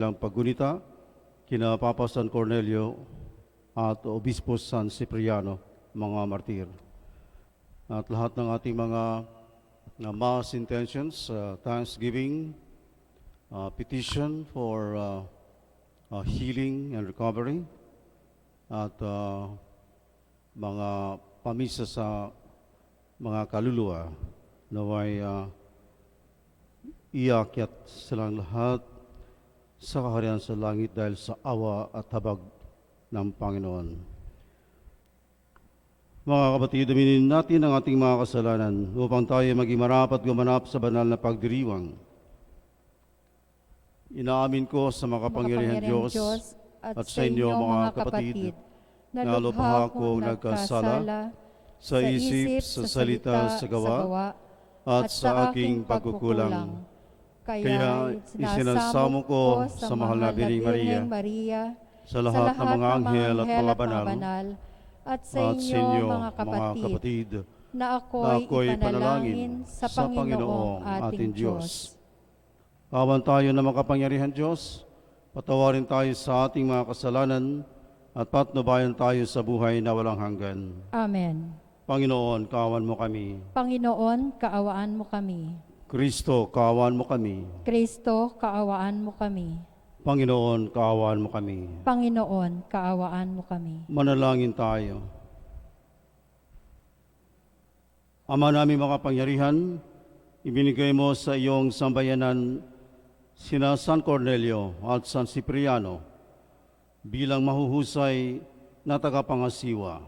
Lang paggunita, kina Papa San Cornelio at Obispo San Cipriano, mga martir. At lahat ng ating mga mass intentions, thanksgiving, petition for healing and recovery, at mga pamisa sa mga kaluluwa, naway iakyat silang lahat sa kaharian sa langit dahil sa awa at habag ng Panginoon. Mga kapatid, aminin natin ang ating mga kasalanan upang tayo maging marapat gumanap sa banal na pagdiriwang. Inaamin ko sa makapangyarihan Diyos at sa inyo mga kapatid na lubha akong nagkasala sa isip, sa salita, sa gawa at sa aking pagkukulang. Kaya isinasamo ko sa mahal na Birheng Maria, sa lahat ng mga anghel at mga banal, at sa inyo mga kapatid, na ako'y ipanalangin sa Panginoong ating Diyos. Awan tayo na makapangyarihan Diyos, patawarin tayo sa ating mga kasalanan at patnubayan tayo sa buhay na walang hanggan. Amen. Panginoon, kaawan mo kami. Panginoon, kaawaan mo kami. Kristo, kaawaan mo kami. Kristo, kaawaan mo kami. Panginoon, kaawaan mo kami. Panginoon, kaawaan mo kami. Manalangin tayo. Ama namin makapangyarihan, ibinigay mo sa iyong sambayanan sina San Cornelio at San Cipriano bilang mahuhusay na tagapangasiwa,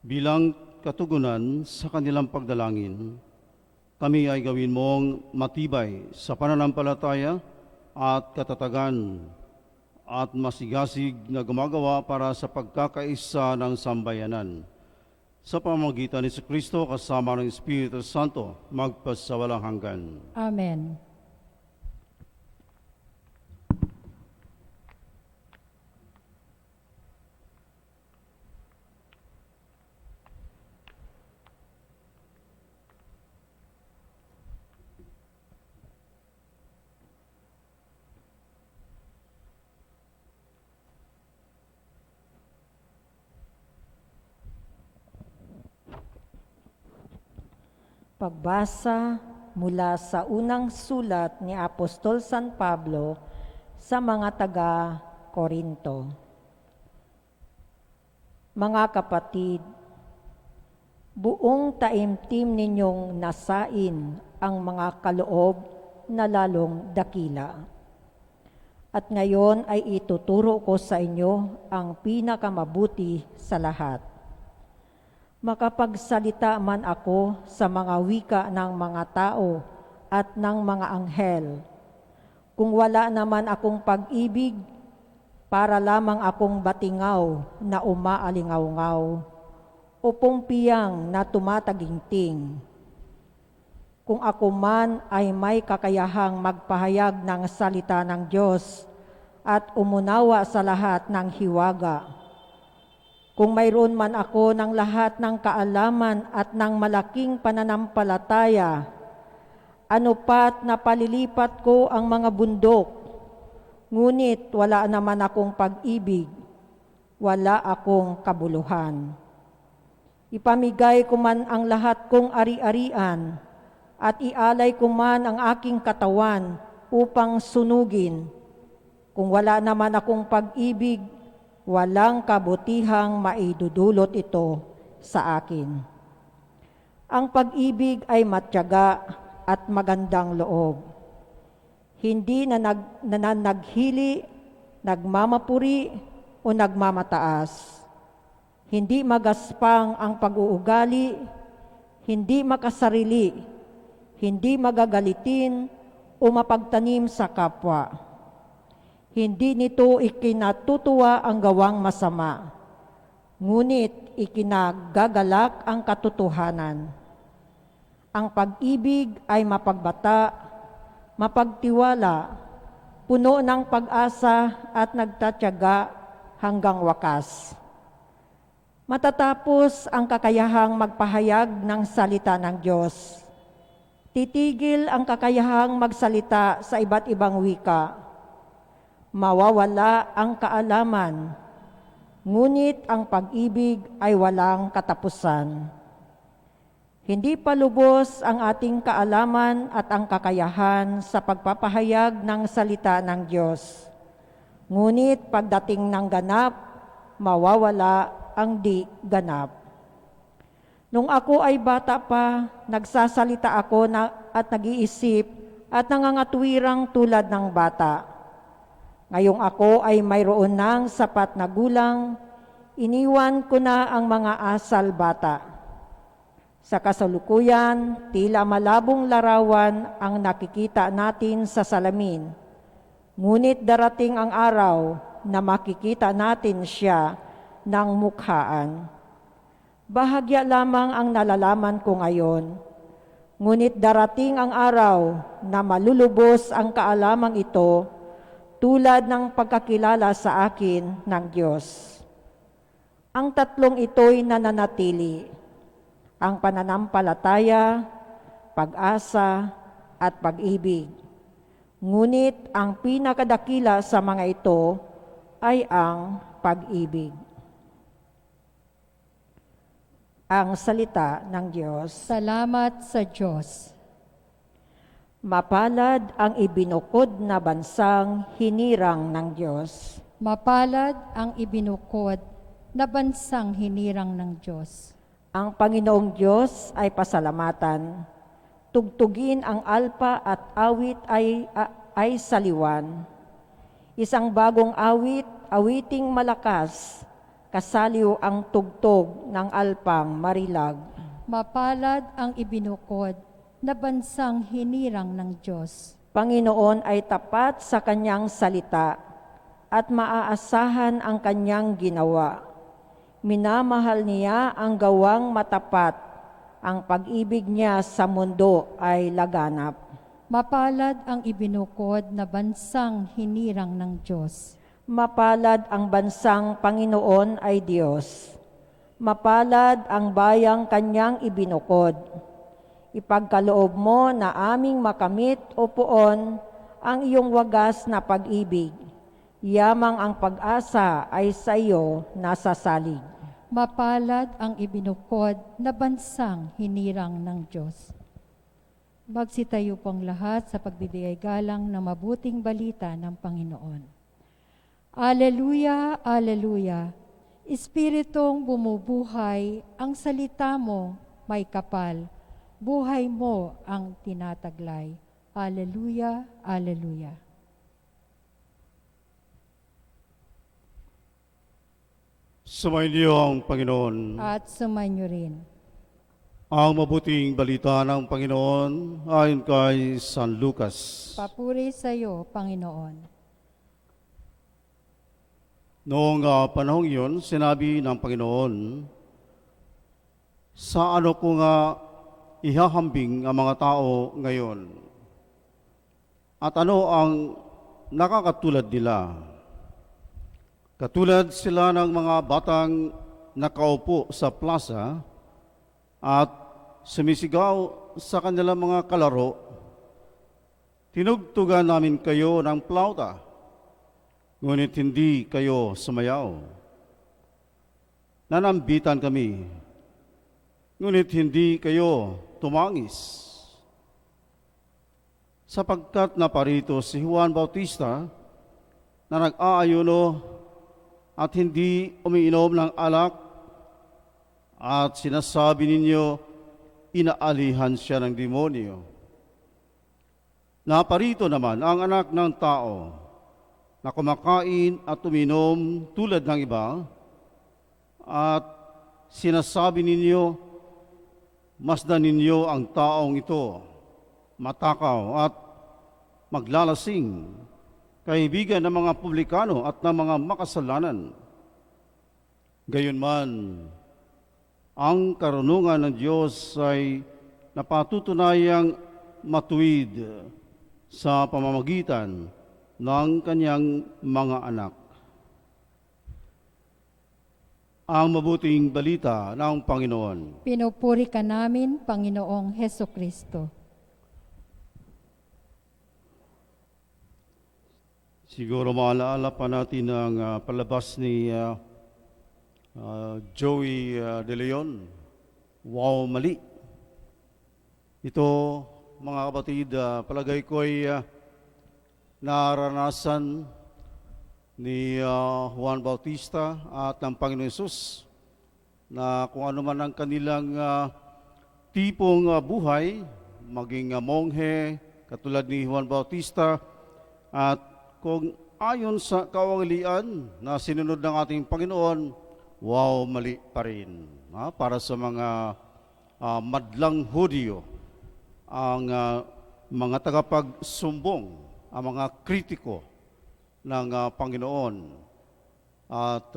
bilang katugunan sa kanilang pagdalangin. Kami ay gawin mong matibay sa pananampalataya at katatagan at masigasig na gumagawa para sa pagkakaisa ng sambayanan. Sa pamamagitan ni Kristo kasama ng Espiritu Santo, magpasawalang hanggan. Amen. Pagbasa mula sa unang sulat ni Apostol San Pablo sa mga taga-Korinto. Mga kapatid, buong taimtim ninyong nasain ang mga kaloob na lalong dakila. At ngayon ay ituturo ko sa inyo ang pinakamabuti sa lahat. Makapagsalita man ako sa mga wika ng mga tao at ng mga anghel. Kung wala naman akong pag-ibig, para lamang akong batingaw na umaalingaw-ngaw o pumpiyang na tumataginting. Kung ako man ay may kakayahang magpahayag ng salita ng Diyos at umunawa sa lahat ng hiwaga, kung mayroon man ako ng lahat ng kaalaman at ng malaking pananampalataya, ano pat na palilipat ko ang mga bundok, ngunit wala naman akong pag-ibig, wala akong kabuluhan. Ipamigay ko man ang lahat kong ari-arian at ialay ko man ang aking katawan upang sunugin. Kung wala naman akong pag-ibig, walang kabutihang maidudulot ito sa akin. Ang pag-ibig ay matyaga at magandang loob. Hindi naghili, nagmamapuri o nagmamataas. Hindi magaspang ang pag-uugali, hindi makasarili, hindi magagalitin o mapagtanim sa kapwa. Hindi nito ikinatutuwa ang gawang masama, ngunit ikinagagalak ang katotohanan. Ang pag-ibig ay mapagbata, mapagtiwala, puno ng pag-asa at nagtatyaga hanggang wakas. Matatapos ang kakayahang magpahayag ng salita ng Diyos. Titigil ang kakayahang magsalita sa iba't ibang wika. Mawawala ang kaalaman, ngunit ang pag-ibig ay walang katapusan. Hindi pa lubos ang ating kaalaman at ang kakayahan sa pagpapahayag ng salita ng Diyos. Ngunit pagdating ng ganap, mawawala ang di ganap. Nung ako ay bata pa, nagsasalita ako at nag-iisip at nangangatwirang tulad ng bata. Ngayong ako ay mayroon ng sapat na gulang, iniwan ko na ang mga asal bata. Sa kasalukuyan, tila malabong larawan ang nakikita natin sa salamin. Ngunit darating ang araw na makikita natin siya ng mukhaan. Bahagya lamang ang nalalaman ko ngayon, ngunit darating ang araw na malulubos ang kaalamang ito tulad ng pagkakilala sa akin ng Diyos. Ang tatlong ito'y nananatili, ang pananampalataya, pag-asa, at pag-ibig. Ngunit ang pinakadakila sa mga ito ay ang pag-ibig. Ang salita ng Diyos. Salamat sa Diyos. Mapalad ang ibinukod na bansang hinirang ng Diyos. Mapalad ang ibinukod na bansang hinirang ng Diyos. Ang Panginoong Diyos ay pasalamatan. Tugtugin ang alpa at awit ay saliwan. Isang bagong awit, awiting malakas, kasaliw ang tugtog ng alpang marilag. Mapalad ang ibinukod na bansang hinirang ng Diyos. Panginoon ay tapat sa kanyang salita at maaasahan ang kanyang ginawa. Minamahal niya ang gawang matapat. Ang pag-ibig niya sa mundo ay laganap. Mapalad ang ibinukod na bansang hinirang ng Diyos. Mapalad ang bansang Panginoon ay Diyos. Mapalad ang bayang kanyang ibinukod. Ipagkaloob mo na aming makamit o poon ang iyong wagas na pag-ibig. Yamang ang pag-asa ay sa iyo nasasalig. Mapalad ang ibinukod na bansang hinirang ng Diyos. Magsitayo pong lahat sa pagbibigay galang ng mabuting balita ng Panginoon. Aleluya, aleluya. Espiritong bumubuhay, ang salita mo may kapal. Buhay mo ang tinataglay. Aleluya, aleluya. Sumainyo ang Panginoon. At sumainyo rin. Ang mabuting balita ng Panginoon ayon kay San Lucas. Papuri sa iyo, Panginoon. Noong panahong iyon, sinabi ng Panginoon, sa ano ko nga ihahambing ang mga tao ngayon? At ano ang nakakatulad nila? Katulad sila ng mga batang nakaupo sa plaza at sumisigaw sa kanilang mga kalaro, tinugtugan namin kayo ng plauta, ngunit hindi kayo sumayaw. Nanambitan kami, ngunit hindi kayo tumangis. Sapagkat naparito si Juan Bautista na nag-aayuno at hindi umiinom ng alak, at sinasabi ninyo, inaalihan siya ng demonyo. Naparito naman ang anak ng tao na kumakain at uminom tulad ng iba, at sinasabi ninyo, masdan ninyo ang taong ito, matakaw at maglalasing, kaibigan ng mga publikano at ng mga makasalanan. Gayunman, ang karunungan ng Diyos ay napatutunayang matuwid sa pamamagitan ng kanyang mga anak. Ang mabuting balita ng Panginoon. Pinupuri ka namin, Panginoong Hesukristo. Siguro maalaala pa natin ang palabas ni Joey De Leon, Wow Mali. Ito, mga kapatid, palagay ko'y naranasan ni Juan Bautista at ng Panginoon Hesus na kung ano man ang kanilang tipong buhay, maging monghe, katulad ni Juan Bautista, at kung ayon sa kawalian na sinunod ng ating Panginoon, wow, mali pa rin. Para sa mga madlang Hudyo, ang mga tagapagsumbong, ang mga kritiko ng Panginoon. At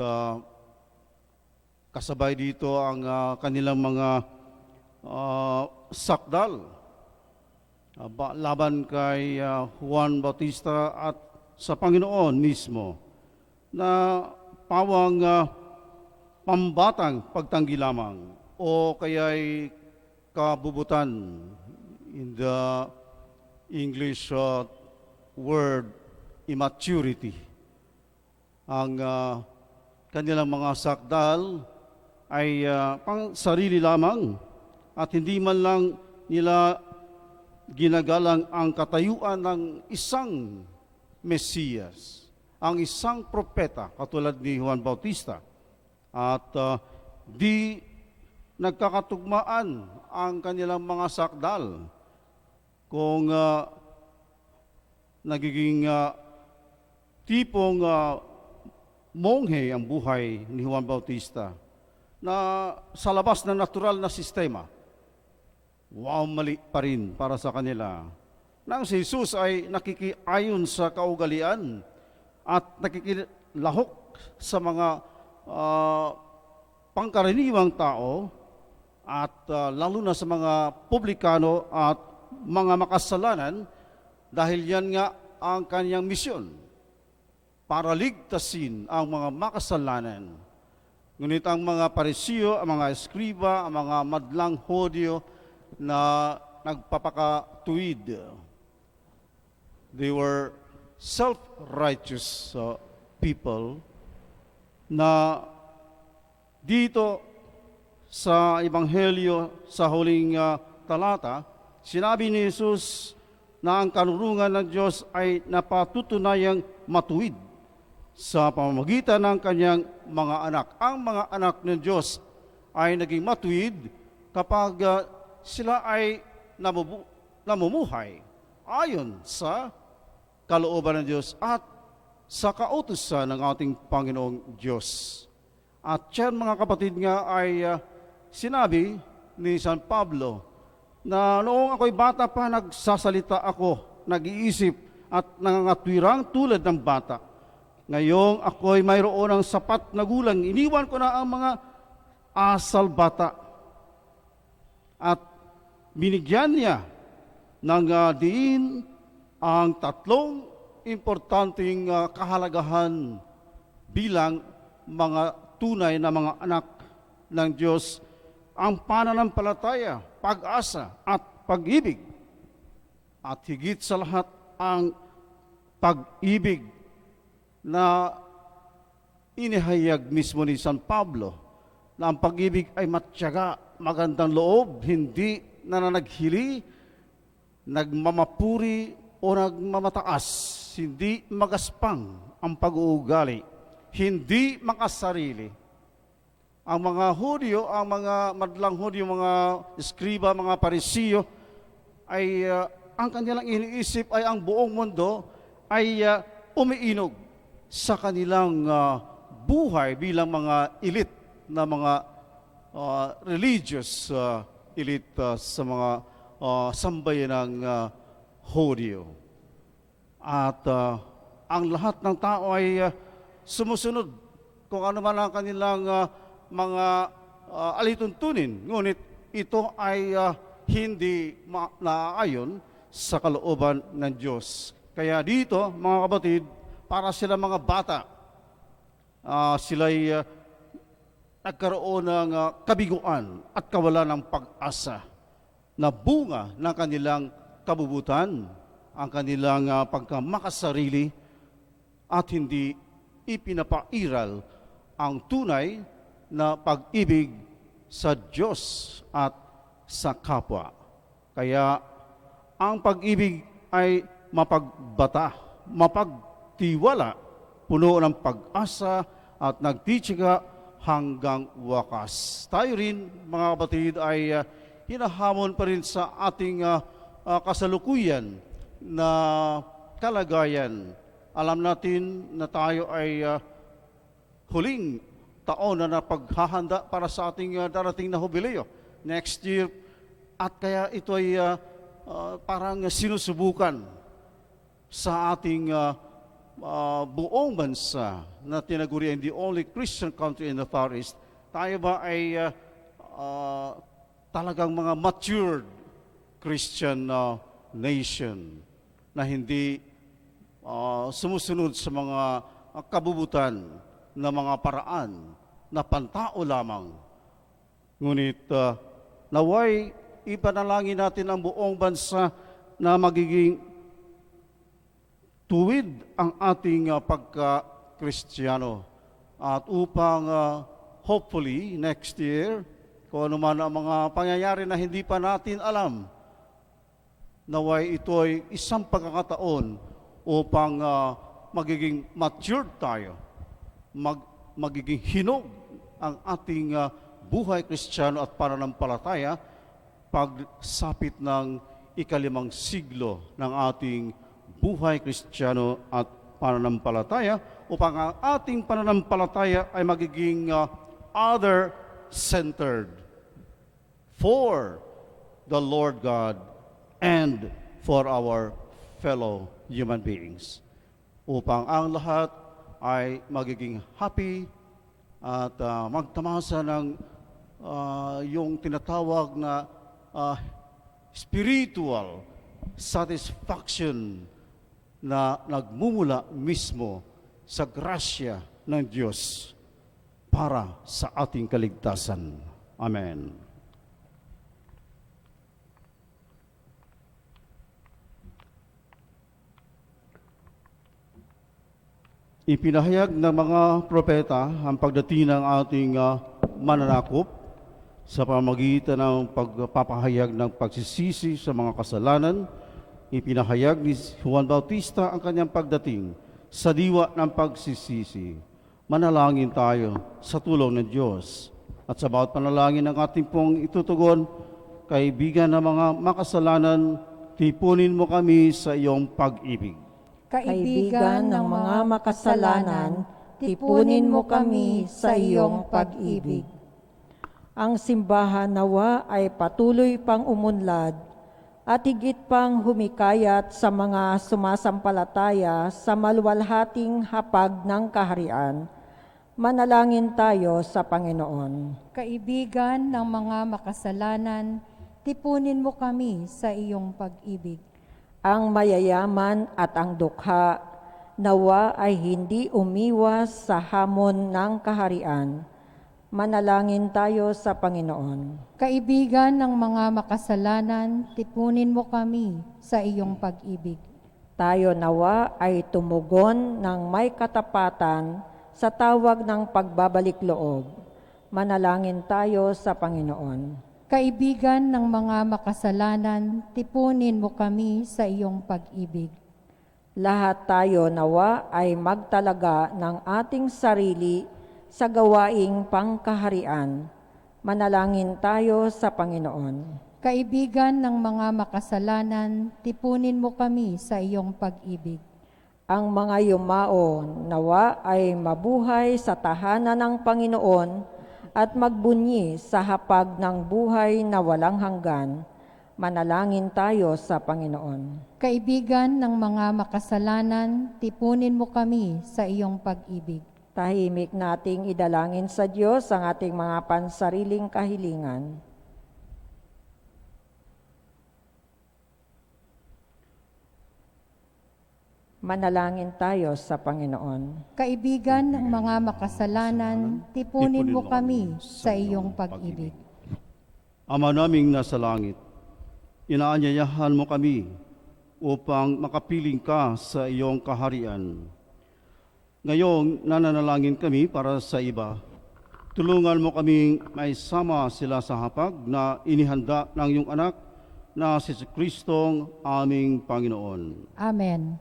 kasabay dito ang kanilang mga sakdal laban kay Juan Bautista at sa Panginoon mismo na pawang pambatang pagtanggi lamang o kaya'y kabubutan, in the English word immaturity. Ang kanilang mga sakdal ay pang sarili lamang at hindi man lang nila ginagalang ang katayuan ng isang Mesiyas, ang isang propeta katulad ni Juan Bautista. At di nagkakatugmaan ang kanilang mga sakdal kung nagiging tipong monghe ang buhay ni Juan Bautista na sa labas ng natural na sistema. Wow, mali pa rin para sa kanila. Nang si Jesus ay nakikiayon sa kaugalian at nakikilahok sa mga pangkaraniwang tao at lalo na sa mga publikano at mga makasalanan, dahil yan nga ang kanyang misyon, para ligtasin ang mga makasalanan. Ngunit ang mga Parisiyo, ang mga eskriba, ang mga madlang Hudyo na nagpapakatuwid, they were self-righteous people na dito sa Ebanghelyo sa huling talata, sinabi ni Jesus na ang kanurungan ng Diyos ay napatutunayang matuwid sa pamamagitan ng kanyang mga anak. Ang mga anak ng Diyos ay naging matuwid kapag sila ay namumuhay ayon sa kalooban ng Diyos at sa kautusan ng ating Panginoong Diyos. At yan, mga kapatid, nga ay sinabi ni San Pablo na noong ako'y bata pa, nagsasalita ako, nag-iisip at nangangatwirang tulad ng bata. Ngayong ako'y mayroon ng sapat na gulang, iniwan ko na ang mga asal bata. At binigyan niya ng diin ang tatlong importanteng kahalagahan bilang mga tunay na mga anak ng Diyos: ang pananampalataya, pag-asa at pag-ibig. At higit sa lahat, ang pag-ibig na inihayag mismo ni San Pablo, na ang pag-ibig ay matyaga, magandang loob, hindi nananaghili, nagmamapuri o nagmamataas, hindi magaspang ang pag-uugali, hindi makasarili. Ang mga Hudyo, ang mga madlang Hudyo, mga eskriba, mga Parisiyo, ay ang kanilang iniisip ay ang buong mundo ay umiinog sa kanilang buhay bilang mga elite na mga religious elite sa mga sambayan ng Hudyo. At ang lahat ng tao ay sumusunod kung ano man ang kanilang mga alituntunin. Ngunit ito ay hindi naaayon sa kalooban ng Diyos. Kaya dito, mga kapatid, para sila mga bata, sila'y nagkaroon ng kabiguan at kawalan ng pag-asa na bunga ng kanilang kabubutan, ang kanilang pagkamakasarili at hindi ipinapairal ang tunay na pag-ibig sa Diyos at sa kapwa. Kaya ang pag-ibig ay mapagbata, mapagtiwala, puno ng pag-asa at nagtitiyaga hanggang wakas. Tayo rin, mga kapatid, ay hinahamon pa rin sa ating kasalukuyan na kalagayan. Alam natin na tayo ay huling taon na napaghahanda para sa ating darating na jubileo next year, at kaya ito ay parang sinusubukan sa ating buong bansa na tinagurian the only Christian country in the Far East. Tayo ba ay talagang mga matured Christian nation na hindi sumusunod sa mga kabubutan na mga paraan na pantao lamang. Ngunit naway ipanalangin natin ang buong bansa na magiging tuwid ang ating pagka-Kristiyano, at upang hopefully next year, kung ano man ang mga pangyayari na hindi pa natin alam, naway ito ay isang pagkakataon upang magiging matured tayo, magiging hinog ang ating buhay Kristiyano at pananampalataya pagsapit ng ika-5 siglo ng ating buhay Kristiyano at pananampalataya, upang ang ating pananampalataya ay magiging other-centered for the Lord God and for our fellow human beings, upang ang lahat ay magiging happy at magtamasa ng yung tinatawag na spiritual satisfaction na nagmumula mismo sa grasya ng Diyos para sa ating kaligtasan. Amen. Ipinahayag ng mga propeta ang pagdating ng ating mananakop sa pamamagitan ng pagpapahayag ng pagsisisi sa mga kasalanan. Ipinahayag ni Juan Bautista ang kanyang pagdating sa diwa ng pagsisisi. Manalangin tayo sa tulong ng Diyos, at sa bawat panalangin ng ating pong itutugon, kaibigan ng mga makasalanan, tipunin mo kami sa iyong pag-ibig. Kaibigan ng mga makasalanan, tipunin mo kami sa iyong pag-ibig. Ang simbahan nawa ay patuloy pang umunlad at higit pang humikayat sa mga sumasampalataya sa maluwalhating hapag ng kaharian. Manalangin tayo sa Panginoon. Kaibigan ng mga makasalanan, tipunin mo kami sa iyong pag-ibig. Ang mayayaman at ang dukha nawa ay hindi umiwas sa hamon ng kaharian. Manalangin tayo sa Panginoon. Kaibigan ng mga makasalanan, tipunin mo kami sa iyong pag-ibig. Tayo nawa ay tumugon ng may katapatan sa tawag ng pagbabalik loob. Manalangin tayo sa Panginoon. Kaibigan ng mga makasalanan, tipunin mo kami sa iyong pag-ibig. Lahat tayo nawa ay magtalaga ng ating sarili sa gawaing pangkaharian. Manalangin tayo sa Panginoon. Kaibigan ng mga makasalanan, tipunin mo kami sa iyong pag-ibig. Ang mga yumao nawa ay mabuhay sa tahanan ng Panginoon at magbunyi sa hapag ng buhay na walang hanggan. Manalangin tayo sa Panginoon. Kaibigan ng mga makasalanan, tipunin mo kami sa iyong pag-ibig. Tahimik nating idalangin sa Diyos ang ating mga pansariling kahilingan. Manalangin tayo sa Panginoon. Kaibigan ng mga makasalanan, tipunin mo kami sa iyong pag-ibig. Ama naming nasa langit, inaanyayahan mo kami upang makapiling ka sa iyong kaharian. Ngayong nananalangin kami para sa iba, tulungan mo kaming may sama sila sa hapag na inihanda ng iyong anak na si Kristong aming Panginoon. Amen.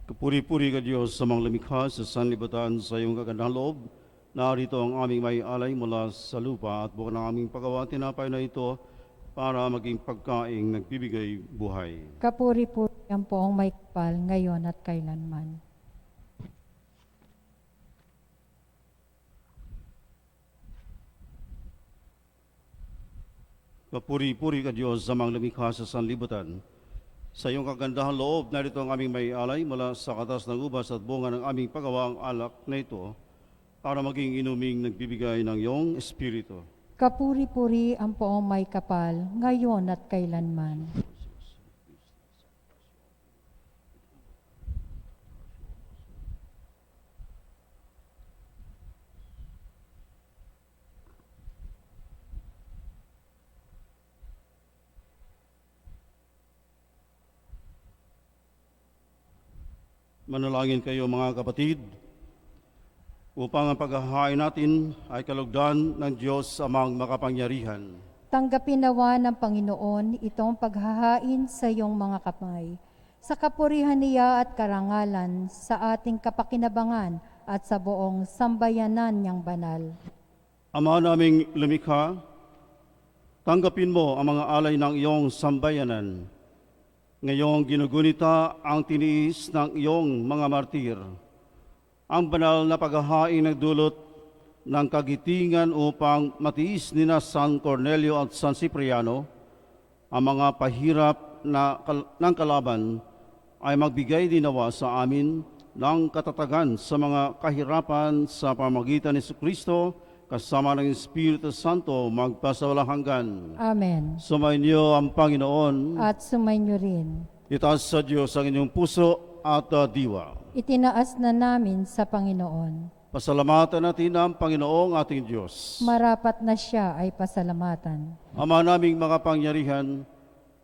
Kapuri-puri ka Diyos sa mga lumikha sa sanlibutan sa iyong kagandang loob. Narito ang aming may alay mula sa lupa at bukan ang aming paggawa tinapay na ito para maging pagkaing nagbibigay buhay. Kapuri-puri ang poong may kapal ngayon at kailanman. Kapuri-puri ka Diyos sa mga lumikha sa sanlibutan. Sa iyong kagandahan loob, narito ang aming may alay mula sa katas ng ubas at bunga ng aming paggawa ang alak na ito para maging inuming nagbibigay ng iyong Espiritu. Kapuri-puri ang poong may kapal ngayon at kailanman. Manalangin kayo mga kapatid, upang ang paghahain natin ay kalugdan ng Diyos amang makapangyarihan. Tanggapin nawa ng Panginoon itong paghahain sa iyong mga kamay, sa kapurihan niya at karangalan sa ating kapakinabangan at sa buong sambayanan niyang banal. Ama naming lumikha, tanggapin mo ang mga alay ng iyong sambayanan. Ngayong ginugunita ang tiniis ng iyong mga martir, ang banal na paghahain nagdulot ng kagitingan upang matiis ni na San Cornelio at San Cipriano ang mga pahirap ng kalaban ay magbigay dinawa sa amin ng katatagan sa mga kahirapan sa pamamagitan ni Kristo kasama ng Espiritu Santo magpasawalang hanggan. Amen. Sumainyo ang Panginoon. At sumainyo rin. Itaas sa Diyos ang inyong puso at diwa. Itinaas na namin sa Panginoon. Pasalamatan natin ang Panginoong ating Diyos. Marapat na siya ay pasalamatan. Ama naming makapangyarihan,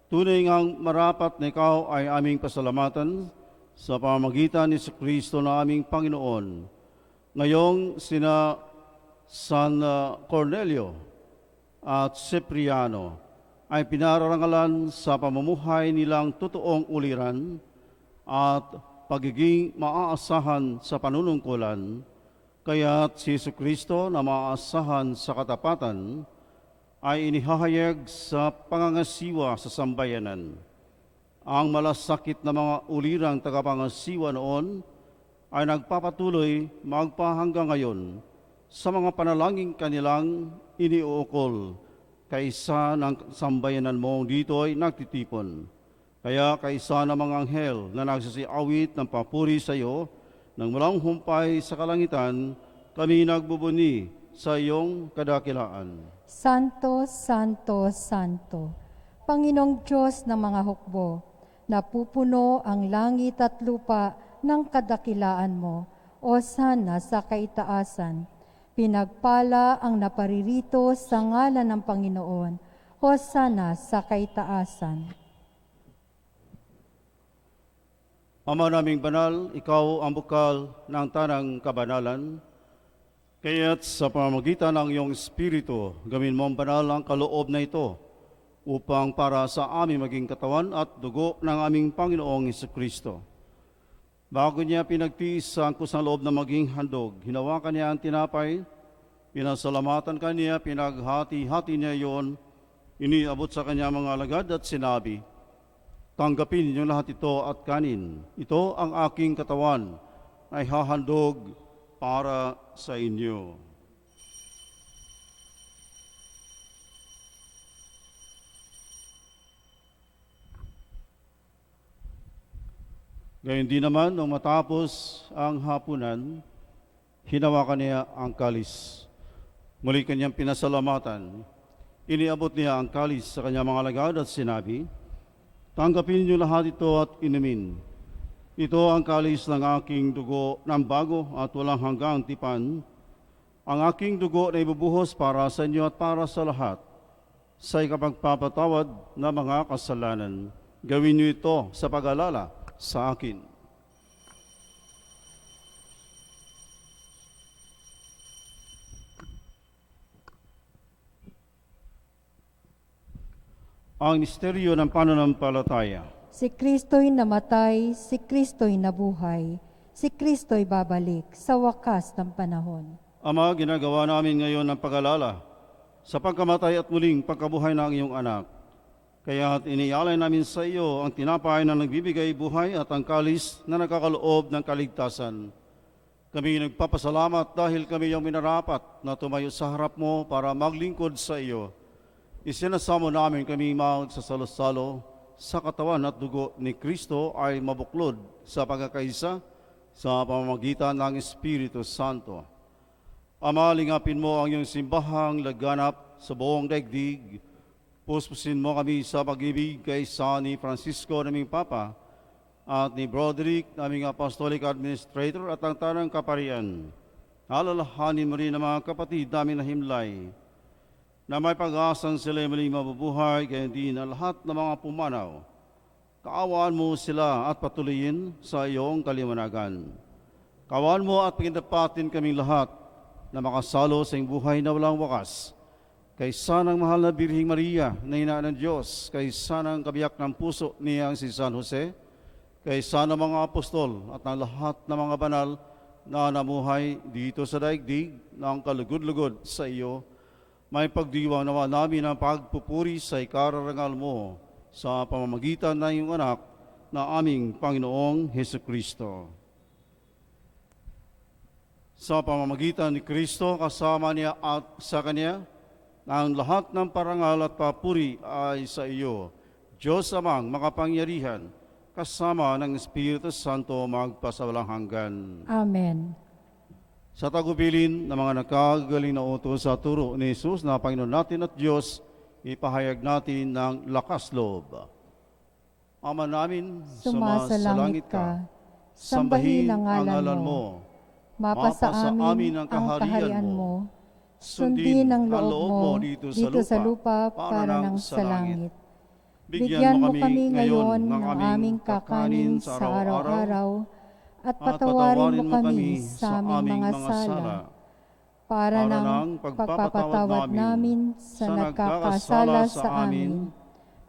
tunay ngang marapat na ikaw ay aming pasalamatan sa pamamagitan ni Kristo na aming Panginoon. Ngayong sina San Cornelio at Cipriano ay pinararangalan sa pamumuhay nilang totoong uliran at pagiging maaasahan sa panunungkulan, kaya't si Kristo na maaasahan sa katapatan ay inihahayag sa pangangasiwa sa sambayanan. Ang malasakit na mga ulirang tagapangasiwa noon ay nagpapatuloy magpahanggang ngayon sa mga panalangin kanilang iniuukol kaysa ng sambayanan mong dito'y nagtitipon. Kaya kaysa ng mga anghel na nagsisiawit ng papuri sa iyo, nang walang humpay sa kalangitan, kami nagbubuni sa iyong kadakilaan. Santo, Santo, Santo, Panginoong Diyos ng mga hukbo, napupuno ang langit at lupa ng kadakilaan mo, o sana sa kaitaasan. Pinagpala ang naparirito sa ngalan ng Panginoon, hosana sa kaitaasan. Ama naming banal, ikaw ang bukal ng tanang kabanalan, kaya't sa pamamagitan ng iyong Espiritu, gawin mo ang banal ang kaloob na ito, upang para sa aming maging katawan at dugo ng aming Panginoong Jesucristo. Bago niya pinagtiis ang kusang loob na maging handog, hinawakan niya ang tinapay, pinasalamatan kaniya, pinaghati-hati niya iyon, iniabot sa kanya mga alagad at sinabi, tanggapin niyo lahat ito at kanin. Ito ang aking katawan na ihahandog para sa inyo. Gayon din naman, nung matapos ang hapunan, hinawakan niya ang kalis. Muli kanyang pinasalamatan. Iniabot niya ang kalis sa kanyang mga alagad at sinabi, tanggapin niyo lahat ito at inumin. Ito ang kalis ng aking dugo ng bago at walang hanggang tipan, ang aking dugo na ibubuhos para sa inyo at para sa lahat, sa ikapagpapatawad ng mga kasalanan. Gawin niyo ito sa pag-alala sa akin. Ang misteryo ng pananampalataya. Si Kristo'y namatay, si Kristo'y nabuhay, si Kristo'y babalik sa wakas ng panahon. Ama, ginagawa namin ngayon ng pag-alala sa pagkamatay at muling pagkabuhay ng iyong anak. Kaya't inialay namin sa iyo ang tinapay na nagbibigay buhay at ang kalis na nakakaloob ng kaligtasan. Kami nagpapasalamat dahil kami yung minarapat na tumayo sa harap mo para maglingkod sa iyo. Isinasamo namin kami magsasalo-salo sa katawan at dugo ni Kristo ay mabuklod sa pagkakaisa sa pamamagitan ng Espiritu Santo. Ama, lingapin mo ang iyong simbahang laganap sa buong daigdig. Puspusin mo kami sa pag-ibig kaysa ni Francisco naming Papa at ni Broderick naming Apostolic Administrator at ang tanang kaparian. Alalahanin mo rin ang mga kapatid namin na himlay na may pag-asang sila muling mabubuhay, kaya din ang lahat ng mga pumanaw. Kaawaan mo sila at patuloyin sa iyong kaliwanagan. Kaawaan mo at pagdapatin kaming lahat na makasalo sa iyong buhay na walang wakas. Kaysa ng mahal na Birhing Maria na ina ng Diyos, kaysa ng kabiyak ng puso niyang si San Jose, kaysa ng mga apostol at ng lahat ng mga banal na namuhay dito sa daigdig ng kalugod-lugod sa iyo, may pagdiwang nawa namin ang pagpupuri sa ikararangal mo sa pamamagitan ng iyong anak na aming Panginoong Hesukristo. Sa pamamagitan ni Kristo, kasama niya at sa Kanya, ang lahat ng parangal at papuri ay sa iyo, Diyos Amang makapangyarihan, kasama ng Espiritu Santo magpasawalang hanggan. Amen. Sa tagubilin ng mga nakagaling na utos sa turo ni Jesus na Panginoon natin at Diyos, ipahayag natin ng lakas loob. Ama namin, Sumasalangit ka, sambahin ang ngalan mo, mapasa amin ang kaharian mo, sundin ang loob mo dito sa lupa para ng sa langit. Bigyan mo kami ngayon ng aming kakanin sa araw-araw, at patawarin mo kami sa aming mga sala, para ng pagpapatawad namin sa nagkakasala sa amin,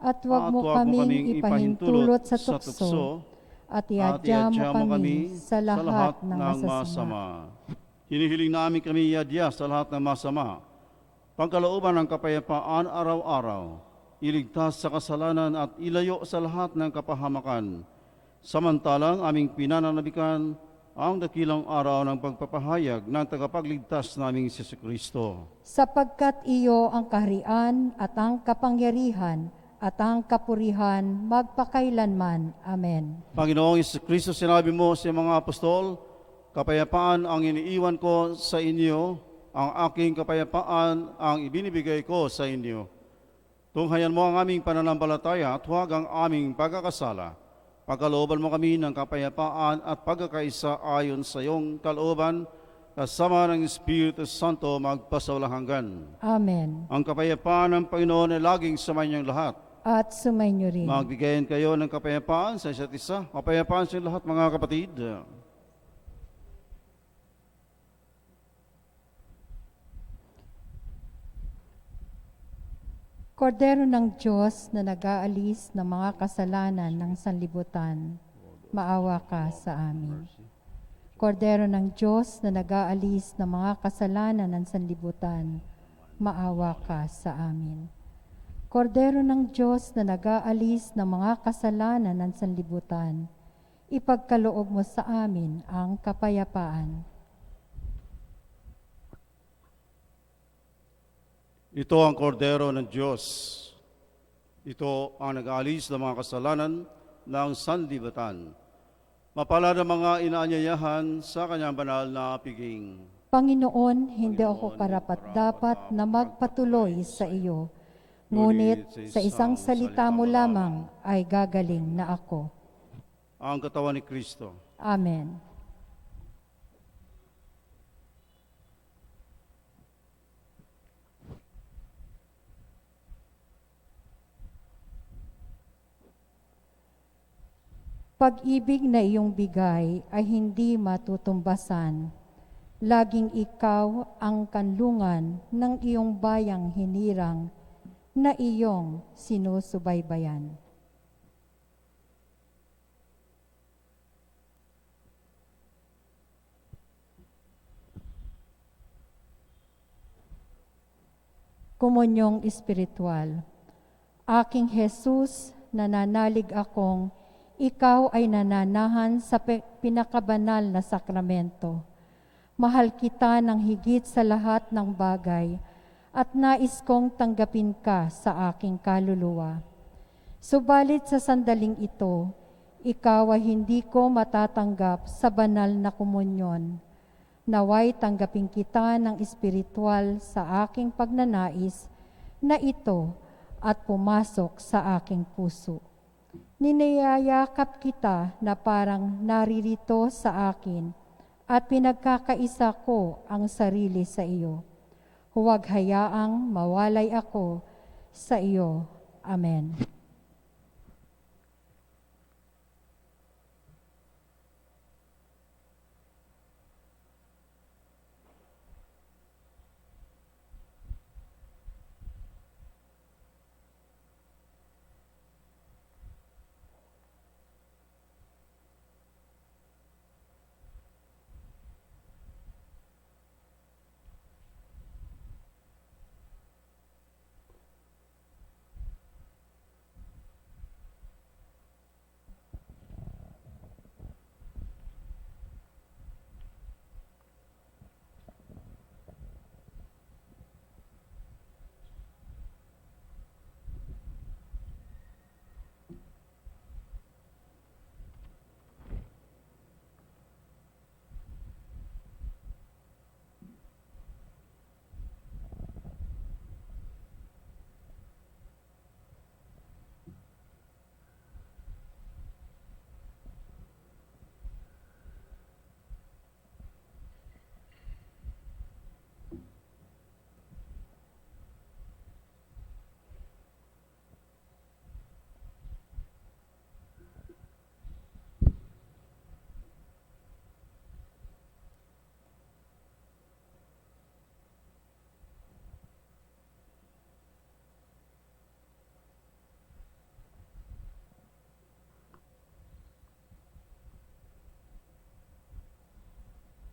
at huwag mo kaming ipahintulot sa tukso, at iadya mo kami sa lahat ng masasama. Hinihiling namin kami iadya sa lahat ng masama, pagkalooban ng kapayapaan araw-araw, iligtas sa kasalanan at ilayo sa lahat ng kapahamakan. Samantalang aming pinananabikan ang dakilang araw ng pagpapahayag ng tagapagligtas naming si Kristo. Sapagkat iyo ang kaharian at ang kapangyarihan at ang kapurihan magpakailanman. Amen. Panginoong Kristo, sinabi mo sa mga apostol, kapayapaan ang iniiwan ko sa inyo, ang aking kapayapaan ang ibinibigay ko sa inyo. Tunghayan mo ang aming pananampalataya at huwag ang aming pagkakasala. Pagkalooban mo kami ng kapayapaan at pagkakaisa ayon sa iyong kalooban, kasama ng Espiritu Santo magpasawalang hanggan. Amen. Ang kapayapaan ng Panginoon ay laging sumayin lahat. At sumainyo rin. Magbigayin kayo ng kapayapaan sa isa't isa. Kapayapaan sa lahat, mga kapatid. Kordero ng Diyos na nag-aalis ng mga kasalanan ng sanlibutan, maawa ka sa amin. Kordero ng Diyos na nag-aalis ng mga kasalanan ng sanlibutan, maawa ka sa amin. Kordero ng Diyos na nag-aalis ng mga kasalanan ng sanlibutan, ipagkaloob mo sa amin ang kapayapaan. Ito ang kordero ng Diyos. Ito ang nag-aalis ng mga kasalanan ng sanlibutan. Mapalad ang mga inaanyayahan sa kanyang banal na piging. Panginoon, hindi ako karapat-dapat na magpatuloy sa iyo. Ngunit sa isang salita mo lamang ay gagaling na ako. ang katawan ni Kristo. Amen. Pag-ibig na iyong bigay ay hindi matutumbasan. Laging ikaw ang kanlungan ng iyong bayang hinirang na iyong sinusubaybayan. Komunyong Espiritual. Aking Jesus, nananalig akong ikaw ay nananahan sa pinakabanal na sakramento. Mahal kita ng higit sa lahat ng bagay at nais kong tanggapin ka sa aking kaluluwa. Subalit sa sandaling ito, ikaw ay hindi ko matatanggap sa banal na komunyon. Naway tanggapin kita ng espiritual sa aking pagnanais na ito at pumasok sa aking puso. Niniyayakap kita na parang naririto sa akin at pinagkakaisa ko ang sarili sa iyo. Huwag hayaang mawalay ako sa iyo. Amen.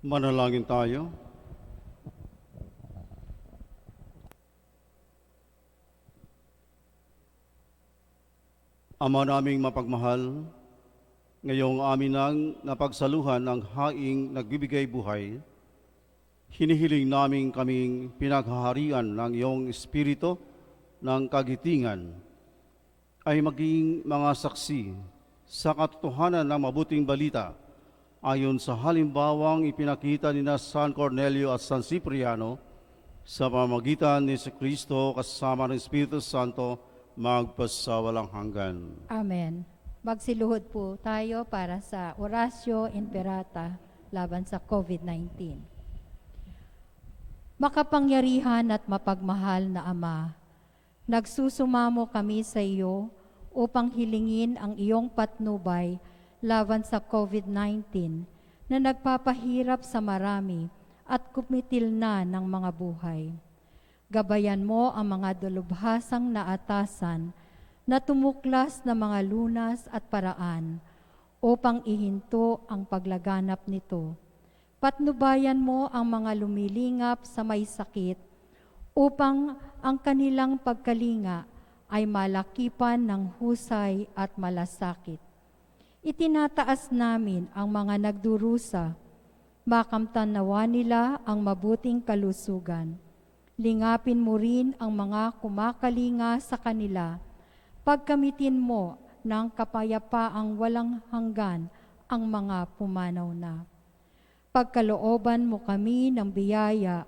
Manalangin tayo. Ama naming mapagmahal, ngayong amin nang napagsaluhan ng haing nagbibigay buhay, hinihiling namin kaming pinaghaharian ng iyong Espiritu ng kagitingan ay maging mga saksi sa katotohanan ng mabuting balita ayon sa halimbawang ipinakita ni San Cornelio at San Cipriano sa pamamagitan ni Kristo kasama ng Espiritu Santo magpasawalang hanggan. Amen. Magsiluhod po tayo para sa Oratio Imperata laban sa COVID-19. Makapangyarihan at mapagmahal na Ama, nagsusumamo kami sa iyo upang hilingin ang iyong patnubay laban sa COVID-19 na nagpapahirap sa marami at kumitil na ng mga buhay. Gabayan mo ang mga dalubhasang naatasan na tumuklas na mga lunas at paraan upang ihinto ang paglaganap nito. Patnubayan mo ang mga lumilingap sa may sakit upang ang kanilang pagkalinga ay malakipan ng husay at malasakit. Itinataas namin ang mga nagdurusa, makamtan nawa nila ang mabuting kalusugan. Lingapin mo rin ang mga kumakalinga sa kanila, pagkamitin mo ng kapayapaang walang hanggan ang mga pumanaw na. Pagkalooban mo kami ng biyaya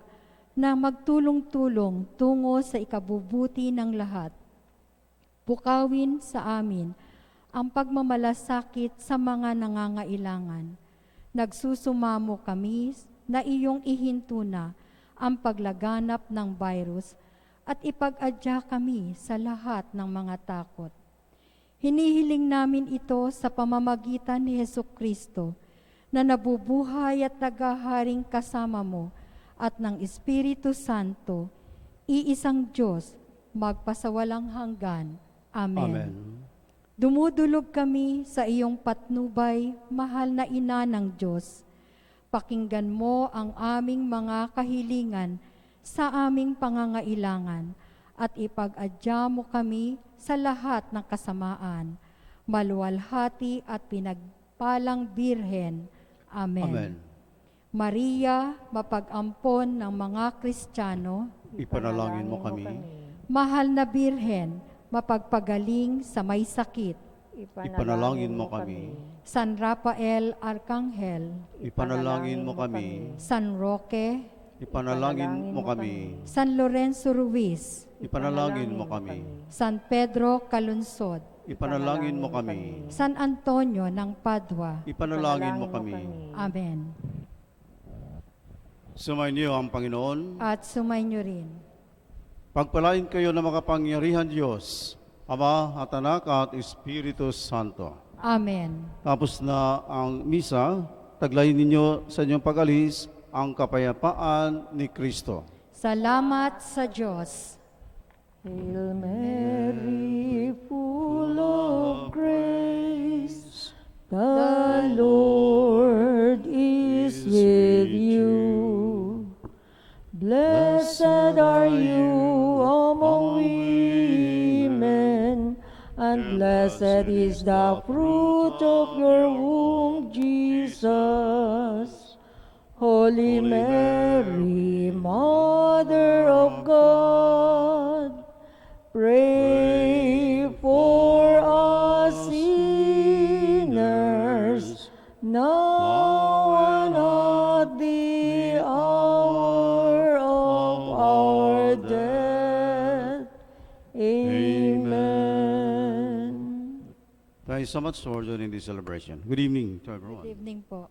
na magtulong-tulong tungo sa ikabubuti ng lahat. Bukawin sa amin ang pagmamalasakit sa mga nangangailangan. Nagsusumamo kami na iyong ihintuna ang paglaganap ng virus at ipag-adya kami sa lahat ng mga takot. Hinihiling namin ito sa pamamagitan ni Hesukristo na nabubuhay at naghaharing kasama mo at ng Espiritu Santo, iisang Diyos, magpasawalang hanggan. Amen. Amen. Dumudulog kami sa iyong patnubay, mahal na ina ng Diyos. Pakinggan mo ang aming mga kahilingan sa aming pangangailangan at ipag-adya mo kami sa lahat ng kasamaan. Maluwalhati at pinagpalang Birhen. Amen. Amen. Maria, mapag-ampon ng mga Kristiyano, Ipanalangin mo kami. mahal na Birhen, mapagpagaling sa may sakit. Ipanalangin mo kami. San Rafael Arcangel, Ipanalangin mo kami. San Roque, Ipanalangin mo kami. San Lorenzo Ruiz, Ipanalangin mo kami. San Pedro Calunsod, Ipanalangin mo kami. San Antonio ng Padua. Ipanalangin mo kami. Amen. Sumainyo ang Panginoon. At sumainyo rin. Pagpalain kayo ng makapangyarihan Diyos, Ama at Anak at Espiritu Santo. Amen. Tapos na ang misa, taglayin ninyo sa inyong pag-alis ang kapayapaan ni Kristo. Salamat sa Diyos. Hail Mary, full of grace, the Lord is with you. Blessed are you among women, and blessed is the fruit of your womb, Jesus. Holy Mary, Mother of God, pray for us sinners, now and at the hour of our death. Amen. Thank you so much for joining this celebration. Good evening to everyone. Good evening po.